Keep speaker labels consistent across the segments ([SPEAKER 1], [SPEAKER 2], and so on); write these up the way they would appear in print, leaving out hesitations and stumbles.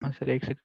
[SPEAKER 1] हाँ सर, एक सेकंड।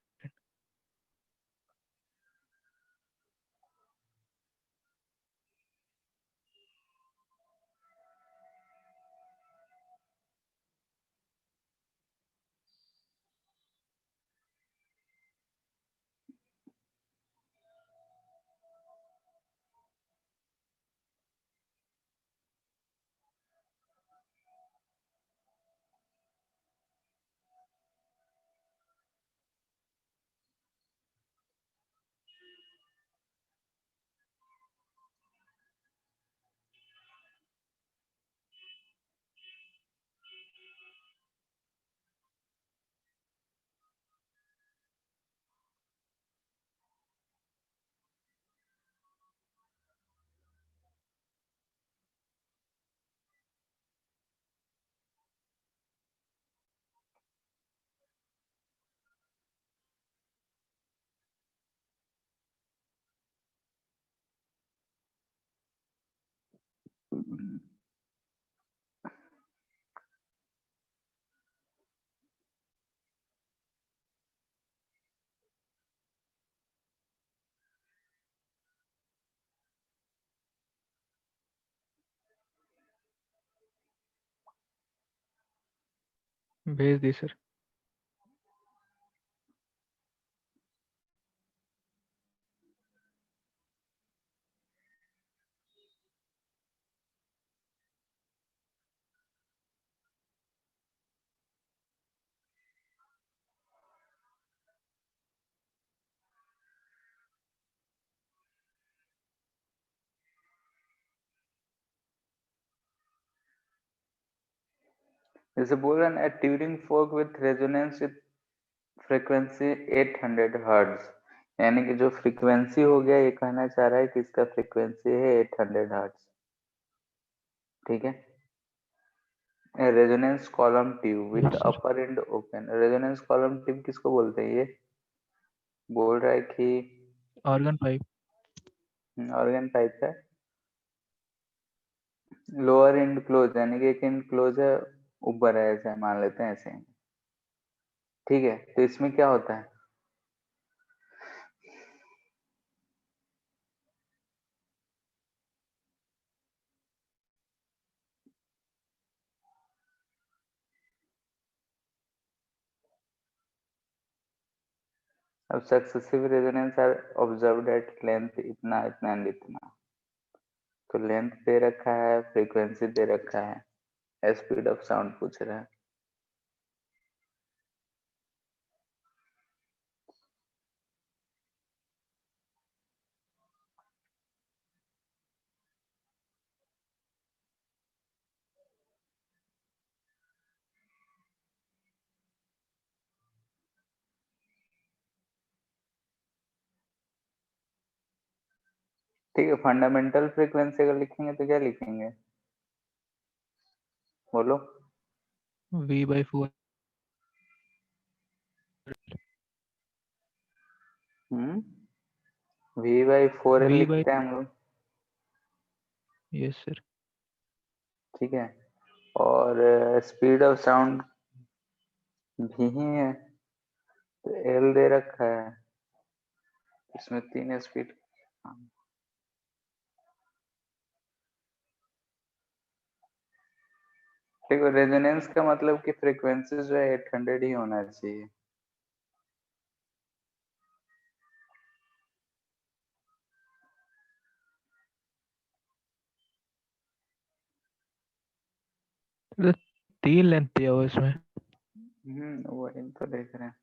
[SPEAKER 1] भेज दी सर।
[SPEAKER 2] जैसे बोल रहे हैं tuning fork with resonance with frequency 800 hertz, यानी कि जो फ्रीक्वेंसी हो गया ये कहना चाह रहा है कि इसका फ्रीक्वेंसी है 800 हर्ट्ज। ठीक है। Resonance column tube with
[SPEAKER 1] yes sir.
[SPEAKER 2] Upper and open. Resonance column tube किसको बोलते हैं? ये बोल रहा है कि
[SPEAKER 1] ऑर्गन पाइप।
[SPEAKER 2] ऑर्गन पाइप है। लोअर एंड क्लोज, यानी कि एक एंड क्लोज है, ऊपर है, ऐसे मान लेते हैं ऐसे। ठीक है, तो इसमें क्या होता है? अब successive resonance are observed at length इतना इतना एंड इतना। तो लेंथ दे रखा है, फ्रीक्वेंसी दे रखा है, स्पीड ऑफ साउंड पूछ रहा है। ठीक है, फंडामेंटल फ्रीक्वेंसी अगर लिखेंगे तो क्या लिखेंगे? बोलो।
[SPEAKER 1] V/4।
[SPEAKER 2] V/4L
[SPEAKER 1] V by.
[SPEAKER 2] लिखते हैं हम लोग।
[SPEAKER 1] Yes sir.
[SPEAKER 2] ठीक है। और स्पीड ऑफ साउंड भी ही है, तो एल दे रखा है, इसमें 3 स्पीड। देखो, रेजोनेंस का मतलब कि फ्रीक्वेंसी जो है 800 ही होना चाहिए।
[SPEAKER 1] तो 3 लेंथ दिया हुआ इसमें।
[SPEAKER 2] वही तो देख रहे हैं।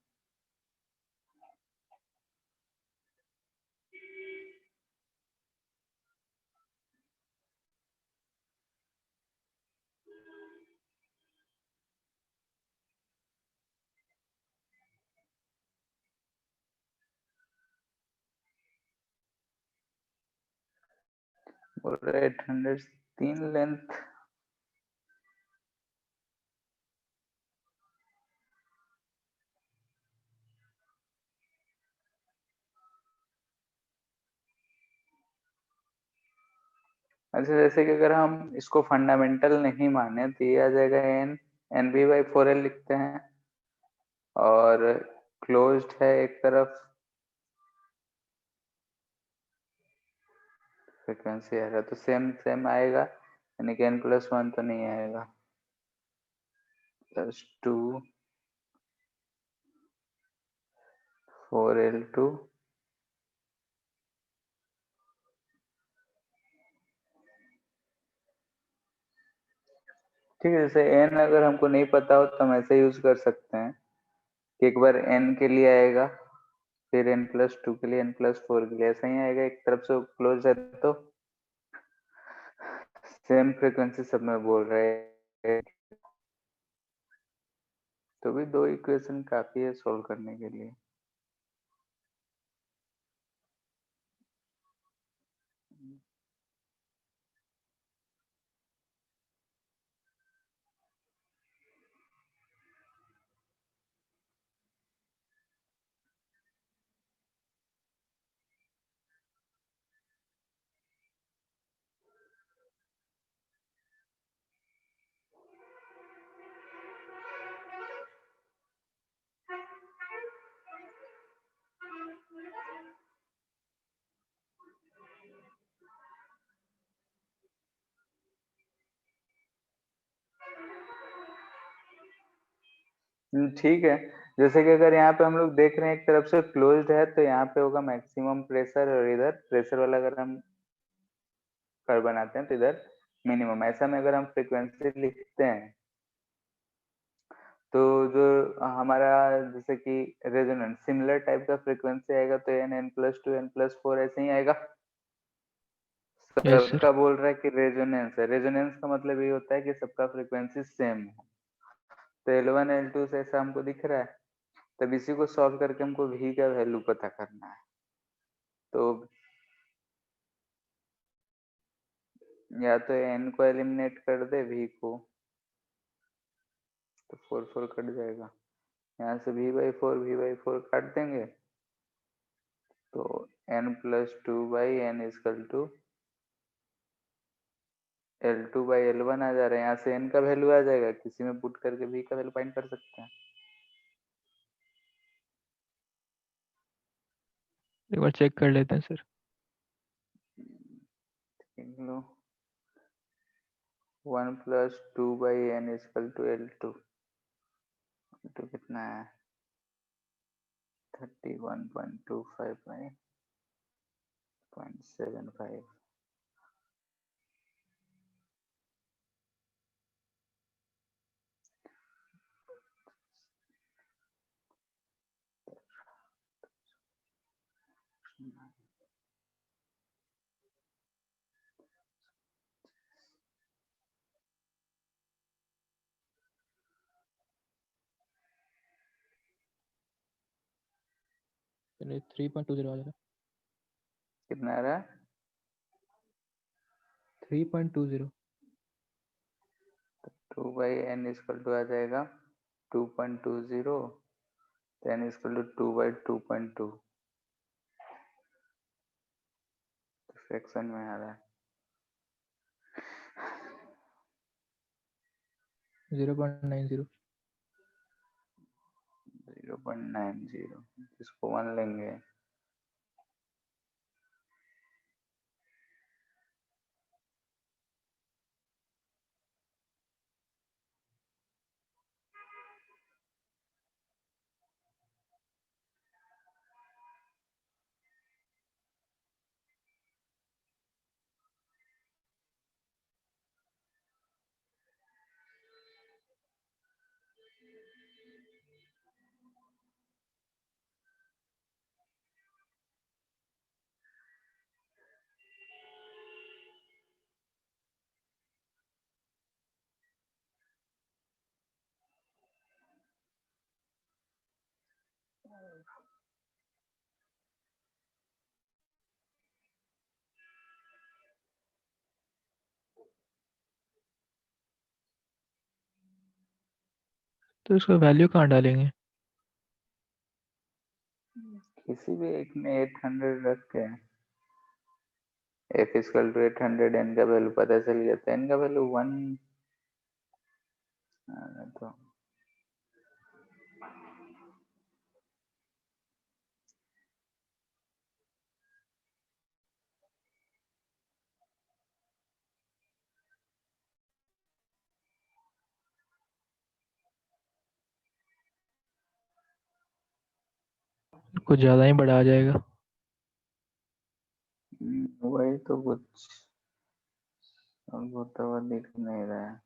[SPEAKER 2] बोल रहे 800 3 लेंथ। अच्छा, जैसे कि अगर हम इसको फंडामेंटल नहीं माने तो ये आ जाएगा एन, NV/4L लिखते हैं। और क्लोज्ड है एक तरफ, फ्रीक्वेंसी आ रहा तो सेम सेम आएगा, यानी कि n+1 तो नहीं आएगा। +2 4L2 ठीक है। जैसे n अगर हमको नहीं पता हो तो हम ऐसे यूज कर सकते हैं कि एक बार n के लिए आएगा, फिर n+2 के लिए, n+4 के लिए, ऐसा ही आएगा। एक तरफ से क्लोज है तो सेम फ्रीक्वेंसी सब में बोल रहे हैं, तो भी 2 इक्वेशन काफी है सोल्व करने के लिए। ठीक है। जैसे कि अगर यहाँ पे हम लोग देख रहे हैं एक तरफ से क्लोज्ड है तो यहाँ पे होगा मैक्सिमम प्रेशर, और इधर प्रेशर वाला अगर हम कर्व बनाते हैं तो इधर मिनिमम। ऐसा में अगर हम फ्रीक्वेंसी लिखते हैं तो जो हमारा जैसे कि रेजोनेंस सिमिलर टाइप का फ्रीक्वेंसी आएगा तो n+2 n+4 ऐसे ही आएगा।
[SPEAKER 1] Yes sir.
[SPEAKER 2] सबका बोल रहा है कि रेजोनेंस है, रेजोनेंस का मतलब ये होता है कि सबका फ्रीक्वेंसी सेम हो। तो L1 L2 से ऐसा हमको दिख रहा है, तब इसी को सॉल्व करके हमको v का वैल्यू पता करना है। तो या तो n को एलिमिनेट कर दे, v को, तो 4 कट जाएगा। यहाँ से v/4 काट देंगे तो n+2/n L2/L1 आ जा रहा है। यहाँ से n का वैल्यू आ जाएगा, किसी में पुट करके v का वैल्यू फाइंड कर सकते हैं।
[SPEAKER 1] एक बार चेक कर लेते हैं सर।
[SPEAKER 2] देख लो, 1+2/n L2 कितना है, 31.25/0.75।
[SPEAKER 1] चलिए 3.20 आ जाएगा।
[SPEAKER 2] कितना आ रहा है,
[SPEAKER 1] 3.20।
[SPEAKER 2] 2/n आ जाएगा 2.20, तो n=2/2.2 फ्रैक्शन में आ रहा है।
[SPEAKER 1] 0.90।
[SPEAKER 2] 0.90, इसको 1 लेंगे।
[SPEAKER 1] तो इसका वैल्यू कहाँ डालेंगे?
[SPEAKER 2] किसी भी एक में 800 रख के f=800, n का वैल्यू पता चल गया, तो n का वैल्यू 1 तो
[SPEAKER 1] कुछ ज़्यादा ही बड़ा आ जाएगा।
[SPEAKER 2] वही तो कुछ अब होता हुआ दिख नहीं रहा है।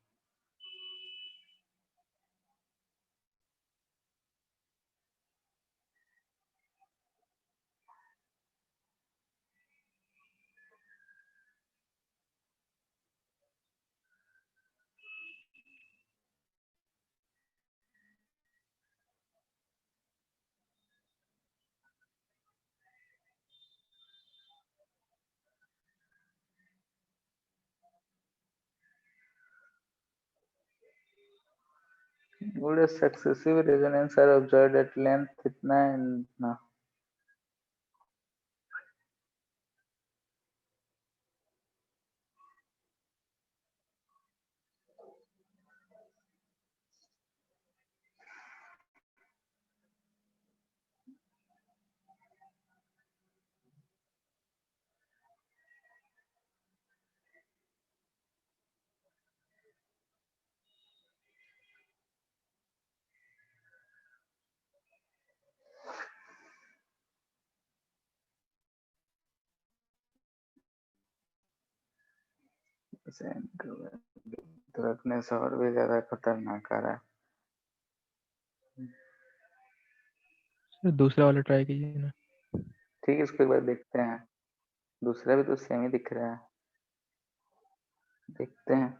[SPEAKER 2] Would a successive resonance are observed at length इतना ना। तो रखने से और भी ज्यादा खतरनाक आ रहा है।
[SPEAKER 1] सर दूसरा वाला ट्राई कीजिए ना।
[SPEAKER 2] ठीक है, इसको एक बार देखते हैं। दूसरा भी तो सेम ही दिख रहा है, देखते हैं।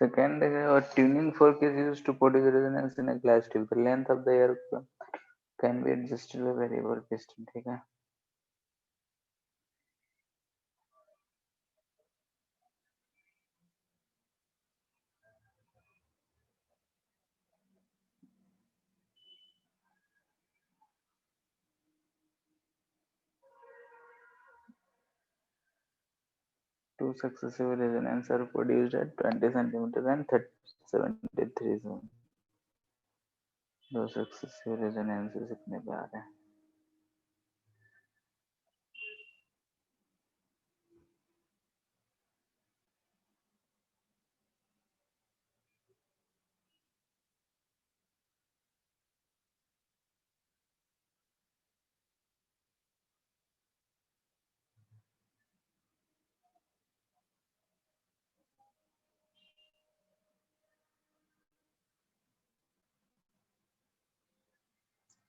[SPEAKER 2] Second, a tuning fork is used to produce resonance in a glass tube. The length of the air can be adjusted by variable piston. ठीक है। Two successive resonances are produced at 20 centimeters and 73 zone. दो successive resonances इतने पे आ रहे हैं।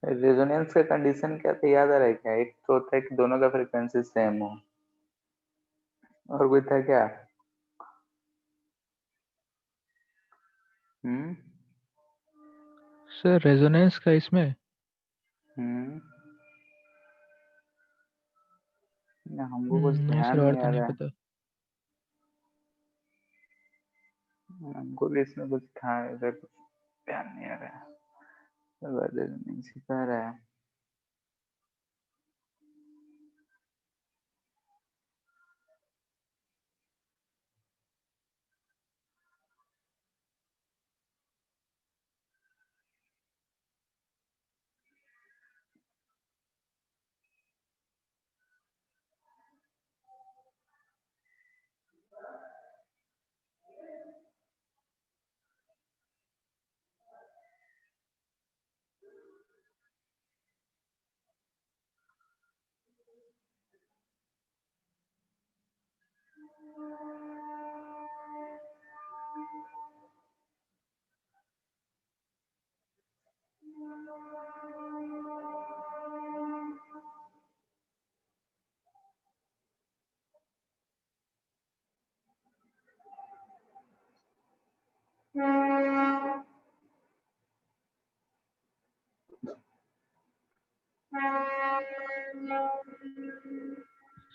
[SPEAKER 2] Resonance का condition क्या था, याद आ रहा है क्या? एक तो होता है कि दोनों का फ्रीक्वेंसी सेम हो, और कोई था क्या? हम्म
[SPEAKER 1] सर रेजोनेंस का इसमें
[SPEAKER 2] हम्म हमको कुछ
[SPEAKER 1] नहीं
[SPEAKER 2] ध्यान
[SPEAKER 1] सर, और
[SPEAKER 2] नहीं
[SPEAKER 1] तो
[SPEAKER 2] आ
[SPEAKER 1] नहीं
[SPEAKER 2] रहा है।
[SPEAKER 1] पता।
[SPEAKER 2] हमको भी इसमें कुछ था, ऐसा कुछ ध्यान नहीं आ रहा है। रेजोनेंस सिखा रहा है।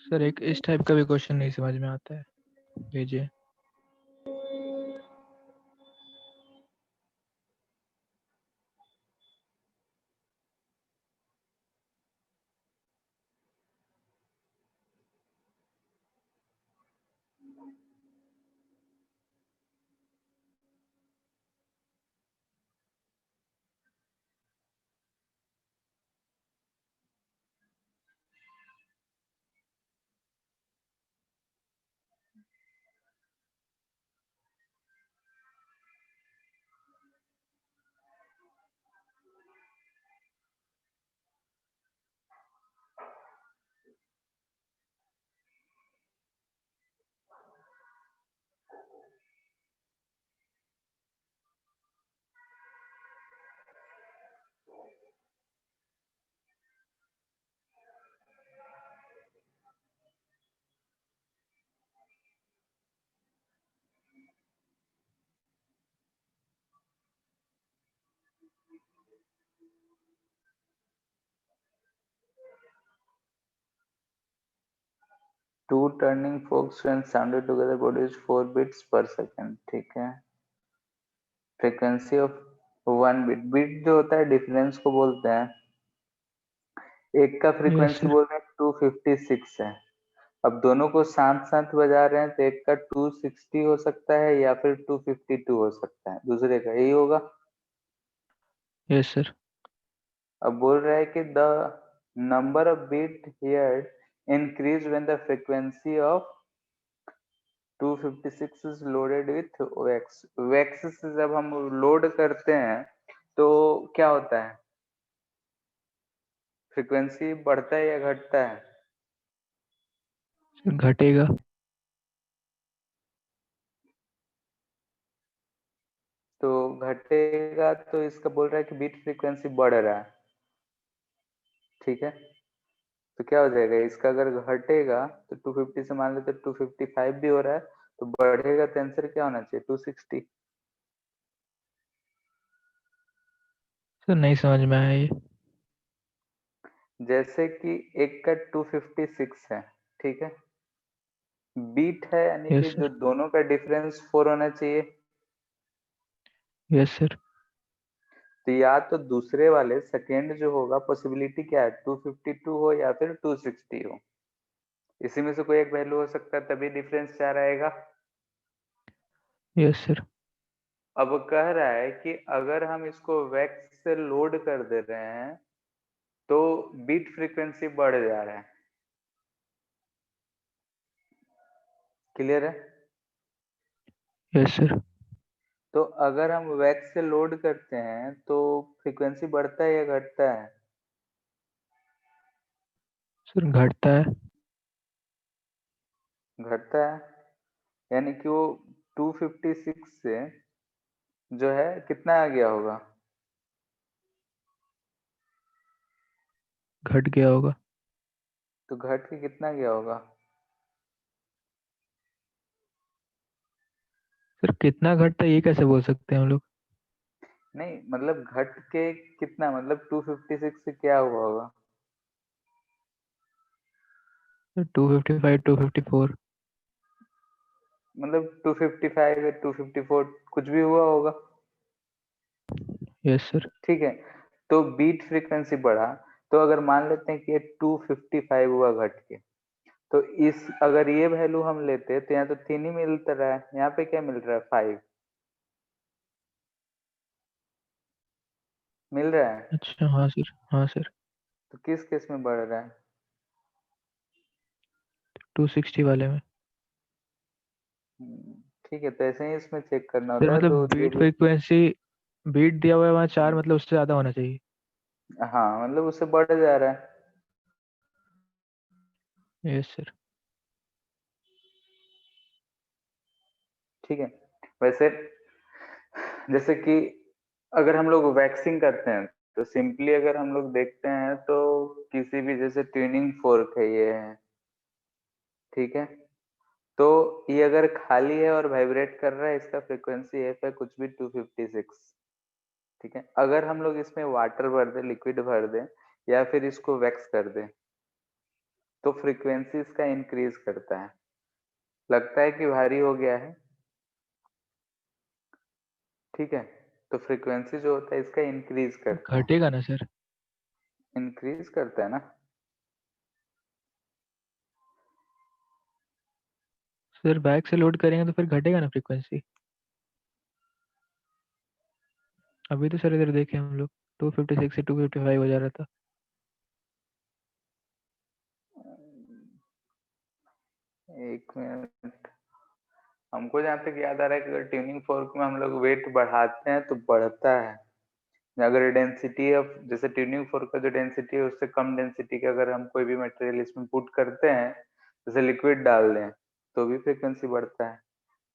[SPEAKER 1] सर एक इस टाइप का भी क्वेश्चन नहीं समझ में आता है, भेजिए।
[SPEAKER 2] Two turning forks when sounded together produce 4 beats per second. ठीक है, फ्रीक्वेंसी ऑफ 1 बीट, बीट जो होता है डिफरेंस को बोलते हैं। एक का
[SPEAKER 1] यस
[SPEAKER 2] फ्रीक्वेंसी
[SPEAKER 1] सर।
[SPEAKER 2] बोल रहे हैं 256 है। अब दोनों को साथ साथ बजा रहे हैं तो एक का 260 हो सकता है या फिर 252 हो सकता है, दूसरे का यही होगा।
[SPEAKER 1] Yes sir.
[SPEAKER 2] अब बोल रहा है कि the number of beat heard increase when the frequency of 256 is loaded with wax. Wax से जब हम लोड करते हैं तो क्या होता है, फ्रीक्वेंसी बढ़ता है या घटता है?
[SPEAKER 1] सर घटेगा।
[SPEAKER 2] तो घटेगा तो इसका बोल रहा है कि बीट फ्रीक्वेंसी बढ़ रहा है। ठीक है, तो क्या हो जाएगा इसका, अगर घटेगा तो 250 से मान लेते 255 भी हो रहा है, तो बढ़ेगा तो आंसर क्या होना चाहिए, 260।
[SPEAKER 1] सर नहीं समझ में आया ये।
[SPEAKER 2] जैसे कि एक का 256 है, ठीक है, बीट है यानी कि
[SPEAKER 1] यस
[SPEAKER 2] जो
[SPEAKER 1] सर।
[SPEAKER 2] दोनों का डिफरेंस 4 होना चाहिए।
[SPEAKER 1] Yes sir.
[SPEAKER 2] तो या तो दूसरे वाले सेकेंड जो होगा, पॉसिबिलिटी क्या है, 252 हो या फिर 260 हो, इसी में से कोई एक वैल्यू हो सकता है, तभी डिफरेंस 4 आएगा।
[SPEAKER 1] Yes sir.
[SPEAKER 2] अब कह रहा है कि अगर हम इसको वैक्स से लोड कर दे रहे हैं तो बीट फ्रीक्वेंसी बढ़ जा रहा है। क्लियर है?
[SPEAKER 1] Yes sir.
[SPEAKER 2] तो अगर हम वैक्स से लोड करते हैं तो फ्रीक्वेंसी बढ़ता है या घटता है?
[SPEAKER 1] सर घटता है।
[SPEAKER 2] घटता है, यानी कि वो 256 से जो है कितना आ गया होगा,
[SPEAKER 1] घट गया होगा।
[SPEAKER 2] तो घट के कितना गया होगा?
[SPEAKER 1] सर कितना घटता है ये कैसे बोल सकते हैं हम लोग?
[SPEAKER 2] नहीं मतलब घट के कितना, मतलब 256 से क्या हुआ होगा?
[SPEAKER 1] सर 255, 254।
[SPEAKER 2] मतलब 255 या 254 कुछ भी हुआ होगा।
[SPEAKER 1] Yes sir.
[SPEAKER 2] ठीक है, तो बीट फ्रीक्वेंसी बढ़ा, तो अगर मान लेते हैं कि ये 255 हुआ घट के, तो इस अगर ये वैल्यू हम लेते तो यहाँ तो 3 ही मिल रहा है, यहाँ पे क्या मिल रहा है, 5 मिल रहा है।
[SPEAKER 1] अच्छा हाँ सर, हाँ सर।
[SPEAKER 2] तो किस केस में बढ़ रहा है?
[SPEAKER 1] 260 वाले में।
[SPEAKER 2] हम्म, ठीक है, तो ऐसे ही इसमें चेक करना
[SPEAKER 1] सर
[SPEAKER 2] होता है,
[SPEAKER 1] मतलब
[SPEAKER 2] तो
[SPEAKER 1] बीट
[SPEAKER 2] देखिए।
[SPEAKER 1] फ्रीक्वेंसी, बीट दिया हुआ है वहाँ 4, मतलब उससे ज़्यादा होना चाहिए।
[SPEAKER 2] हाँ मतलब उससे बढ़ जा रहा है।
[SPEAKER 1] Yes sir.
[SPEAKER 2] ठीक है, वैसे जैसे कि अगर हम लोग वैक्सिंग करते हैं तो सिंपली अगर हम लोग देखते हैं तो किसी भी, जैसे ट्यूनिंग फोर्क है ये है, ठीक है, तो ये अगर खाली है और वाइब्रेट कर रहा है, इसका फ्रीक्वेंसी एफ है कुछ भी 256। ठीक है, अगर हम लोग इसमें वाटर भर दें, लिक्विड भर दें, या फिर इसको वैक्स कर दें, तो फ्रीक्वेंसी इसका इंक्रीज करता है। लगता है कि भारी हो गया है, ठीक है, तो फ्रीक्वेंसी जो होता है इसका इंक्रीज करता है,
[SPEAKER 1] घटेगा ना सर?
[SPEAKER 2] इंक्रीज करता है ना।
[SPEAKER 1] सर बैक से लोड करेंगे तो फिर घटेगा ना फ्रीक्वेंसी? अभी तो सर इधर देखे हम लोग 256 से 255 हो जा रहा था।
[SPEAKER 2] एक मिनट, हमको जहाँ तक याद आ रहा है कि अगर ट्यूनिंग फोर्क में हम लोग वेट बढ़ाते हैं तो बढ़ता है। अगर डेंसिटी ऑफ, जैसे ट्यूनिंग फोर्क का जो डेंसिटी है उससे कम डेंसिटी का अगर हम कोई भी मटेरियल इसमें पुट करते हैं, जैसे लिक्विड डाल दें, तो भी फ्रीक्वेंसी बढ़ता है।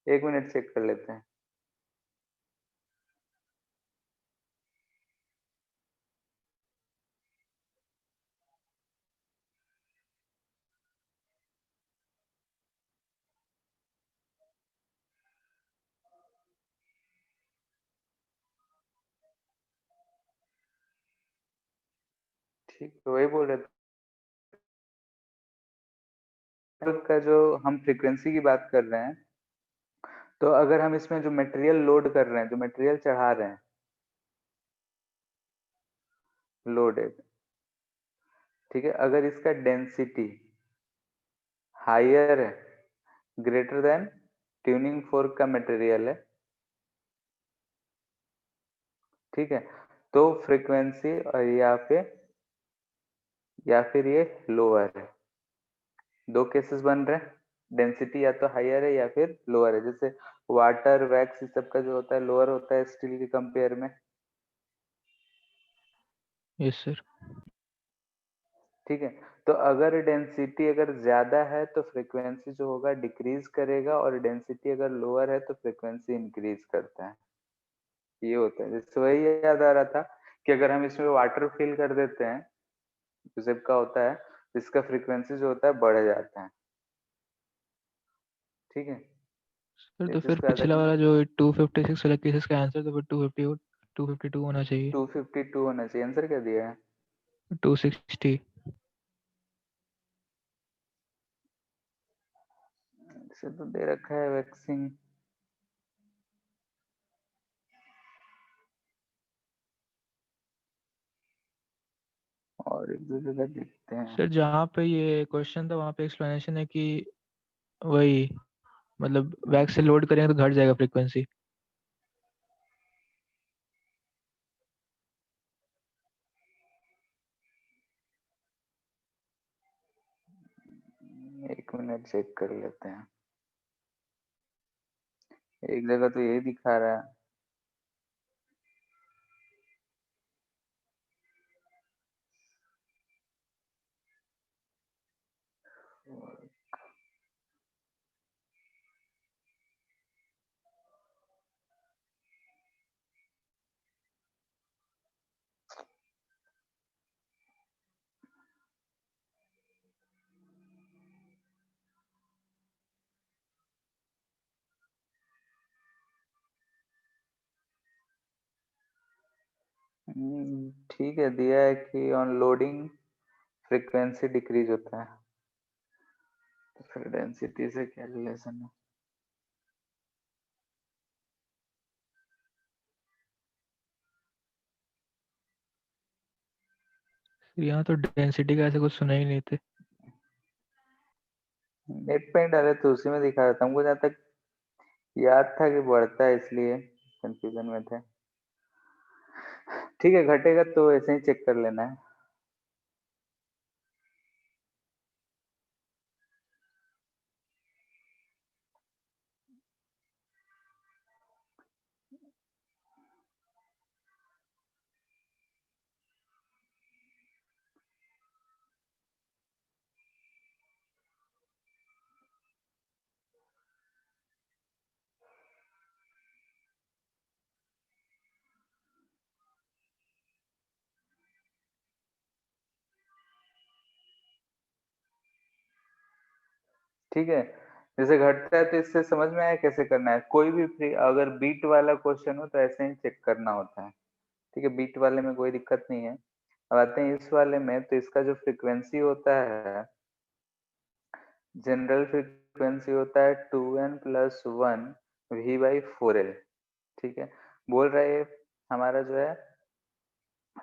[SPEAKER 2] एक मिनट चेक कर लेते हैं। ठीक, तो वही बोल रहे थे का जो हम फ्रीक्वेंसी की बात कर रहे हैं, तो अगर हम इसमें जो मटेरियल लोड कर रहे हैं, जो मटेरियल चढ़ा रहे हैं, लोडेड, ठीक है, अगर इसका डेंसिटी हायर है, ग्रेटर देन ट्यूनिंग फोर्क का मटेरियल है, ठीक है, तो फ्रीक्वेंसी और या फिर ये लोअर है। दो केसेस बन रहे हैं, डेंसिटी या तो हायर है या फिर लोअर है। जैसे वाटर, वैक्स, इस सब का जो होता है लोअर होता है स्टील के कंपेयर में,
[SPEAKER 1] यस सर।
[SPEAKER 2] ठीक है। तो अगर डेंसिटी अगर ज्यादा है तो फ्रीक्वेंसी जो होगा डिक्रीज करेगा, और डेंसिटी अगर लोअर है तो फ्रीक्वेंसी इंक्रीज करता है। ये होता है। जैसे वही याद आ रहा था कि अगर हम इसमें वाटर फिल कर देते हैं, तो जिप का होता है, इसका फ्रीक्वेंसी जो होता है बढ़ जाता है, ठीक है।
[SPEAKER 1] सर तो
[SPEAKER 2] इस चीज
[SPEAKER 1] फिर
[SPEAKER 2] को याद
[SPEAKER 1] पिछला
[SPEAKER 2] रखना।
[SPEAKER 1] वाला जो 256 वाला केसेस का आंसर तो फिर 252 होना चाहिए।
[SPEAKER 2] 252 होना चाहिए। आंसर क्या दिया है?
[SPEAKER 1] 260।
[SPEAKER 2] इसे तो दे रखा है वैक्सिंग। और एक दो जगह देखते हैं।
[SPEAKER 1] सर जहाँ पे ये क्वेश्चन था वहाँ पे एक्सप्लेनेशन है कि वही मतलब वैक्स से लोड करेंगे तो घट जाएगा फ्रीक्वेंसी।
[SPEAKER 2] एक मिनट चेक कर लेते हैं। एक जगह तो यही दिखा रहा है। ठीक है, दिया है कि ऑन लोडिंग फ्रीक्वेंसी डिक्रीज होता है। तो फिर डेंसिटी से क्या रिलेशन है?
[SPEAKER 1] यहाँ तो डेंसिटी का ऐसा कुछ सुना ही नहीं थे।
[SPEAKER 2] नेट पे ही डाले तो उसी में दिखा रहा था। हमको जहाँ तक याद था कि बढ़ता है, इसलिए कंफ्यूजन में थे। ठीक है, घटेगा तो ऐसे ही चेक कर लेना है। ठीक है, जैसे घटता है तो इससे समझ में आया कैसे करना है। कोई भी फ्री अगर बीट वाला क्वेश्चन हो तो ऐसे ही चेक करना होता है, ठीक है। बीट वाले में कोई दिक्कत नहीं है। अब आते हैं इस वाले में, तो इसका जो फ्रीक्वेंसी होता है जनरल फ्रीक्वेंसी होता है 2n प्लस 1 v/4l। ठीक है, बोल रहा है हमारा जो है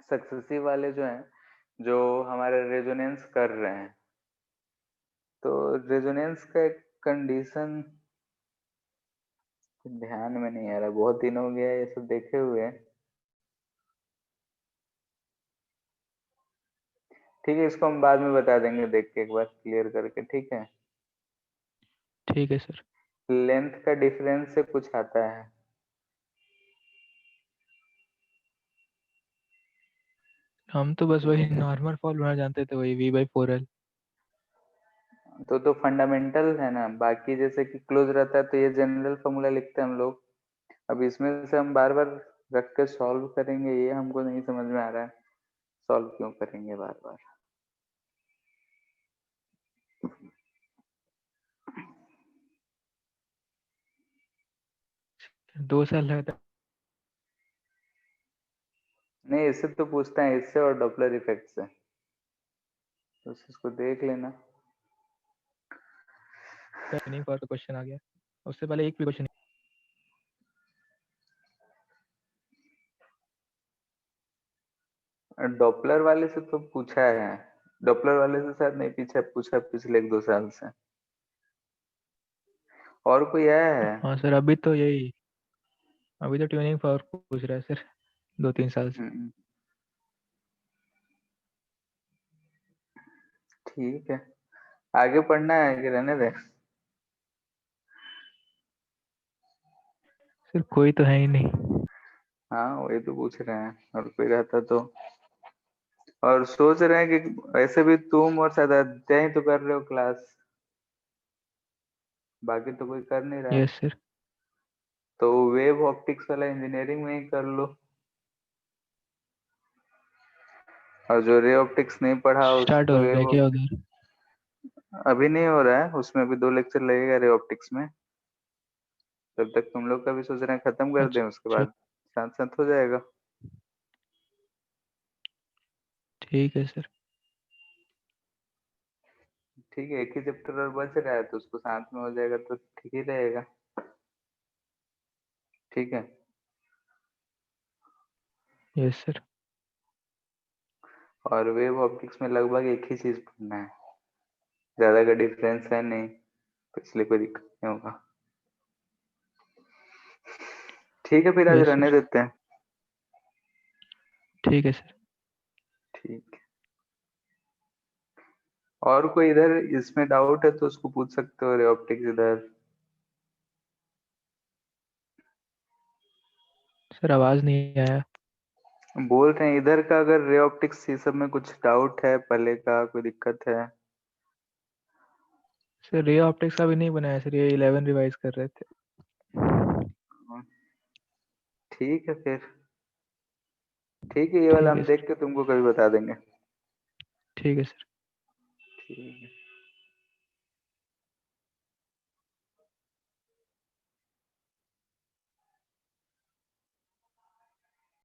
[SPEAKER 2] सक्सेसिव वाले जो हैं, जो हमारे रेजोनेंस कर रहे हैं, तो रेजोनेंस का एक कंडीशन ध्यान में नहीं आ रहा, बहुत दिन हो गया ये सब देखे हुए। ठीक है, इसको हम बाद में बता देंगे देख के एक बार क्लियर करके, ठीक है।
[SPEAKER 1] ठीक है सर।
[SPEAKER 2] लेंथ का डिफरेंस से कुछ आता है।
[SPEAKER 1] हम तो बस वही नॉर्मल फॉर्मूला जानते थे, वही V/4L।
[SPEAKER 2] तो फंडामेंटल है ना, बाकी जैसे कि क्लोज रहता है तो ये जनरल फॉर्मूला लिखते हैं हम लोग। अब इसमें से हम बार बार रख के सॉल्व करेंगे, ये हमको नहीं समझ में आ रहा है, सॉल्व क्यों करेंगे बार बार।
[SPEAKER 1] 2 साल लगता है।
[SPEAKER 2] नहीं, इससे तो पूछता है, इससे और डॉपलर इफेक्ट से, तो इसको देख लेना।
[SPEAKER 1] ट्यूनिंग फॉर्क का क्वेश्चन आ गया, उससे पहले एक भी क्वेश्चन।
[SPEAKER 2] डॉपलर वाले से तो पूछा है, डॉपलर वाले से शायद नहीं पीछे पूछा, पिछले 1-2 साल से। और कोई आया है?
[SPEAKER 1] हाँ सर, अभी तो यही, अभी तो ट्यूनिंग फॉर्क पूछ रहा है सर, 2-3 साल से।
[SPEAKER 2] हम्म, ठीक है, आगे पढ़ना है कि रहने दे?
[SPEAKER 1] सर कोई तो है ही नहीं।
[SPEAKER 2] हाँ वही तो पूछ रहे हैं, और कोई रहता तो। और सोच रहे हैं कि ऐसे भी तुम और शायद अध्याय ही तो कर रहे हो क्लास, बाकी तो कोई कर नहीं रहा है।
[SPEAKER 1] Yes sir.
[SPEAKER 2] तो वेव ऑप्टिक्स वाला इंजीनियरिंग में ही कर लो, और जो रे ऑप्टिक्स नहीं पढ़ा
[SPEAKER 1] स्टार्ट
[SPEAKER 2] उसको
[SPEAKER 1] हो गया
[SPEAKER 2] वेव
[SPEAKER 1] क्या उधर?
[SPEAKER 2] अभी नहीं हो रहा है, उसमें भी 2 लेक्चर लगेगा रे ऑप्टिक्स में। तब तक तुम लोग का भी सोच रहे हैं खत्म कर दें, उसके
[SPEAKER 1] अच्छा,
[SPEAKER 2] बाद साथ साथ हो जाएगा।
[SPEAKER 1] ठीक है सर।
[SPEAKER 2] ठीक है, एक ही चैप्टर और बच रहा है तो उसको साथ में हो जाएगा तो ठीक ही रहेगा। ठीक है,
[SPEAKER 1] यस सर।
[SPEAKER 2] और वेव ऑप्टिक्स में लगभग एक ही चीज पढ़ना है, ज्यादा का डिफरेंस है नहीं, तो इसलिए कोई दिक्कत नहीं होगा। ठीक है, फिर आज
[SPEAKER 1] यस
[SPEAKER 2] रहने
[SPEAKER 1] सर।
[SPEAKER 2] देते हैं।
[SPEAKER 1] ठीक है सर।
[SPEAKER 2] ठीक है, और कोई इधर इसमें डाउट है तो उसको पूछ सकते हो, रे ऑप्टिक्स इधर।
[SPEAKER 1] सर आवाज नहीं आया।
[SPEAKER 2] बोल रहे हैं इधर का, अगर रे ऑप्टिक्स ये सब में कुछ डाउट है, पहले का कोई दिक्कत है?
[SPEAKER 1] सर रे ऑप्टिक्स का भी नहीं बनाया सर, ये 11 रिवाइज कर रहे थे।
[SPEAKER 2] ठीक है फिर, ठीक है, ये वाला
[SPEAKER 1] ठीक है
[SPEAKER 2] हम
[SPEAKER 1] सर।
[SPEAKER 2] देख के तुमको कभी बता देंगे।
[SPEAKER 1] ठीक है सर।
[SPEAKER 2] ठीक है।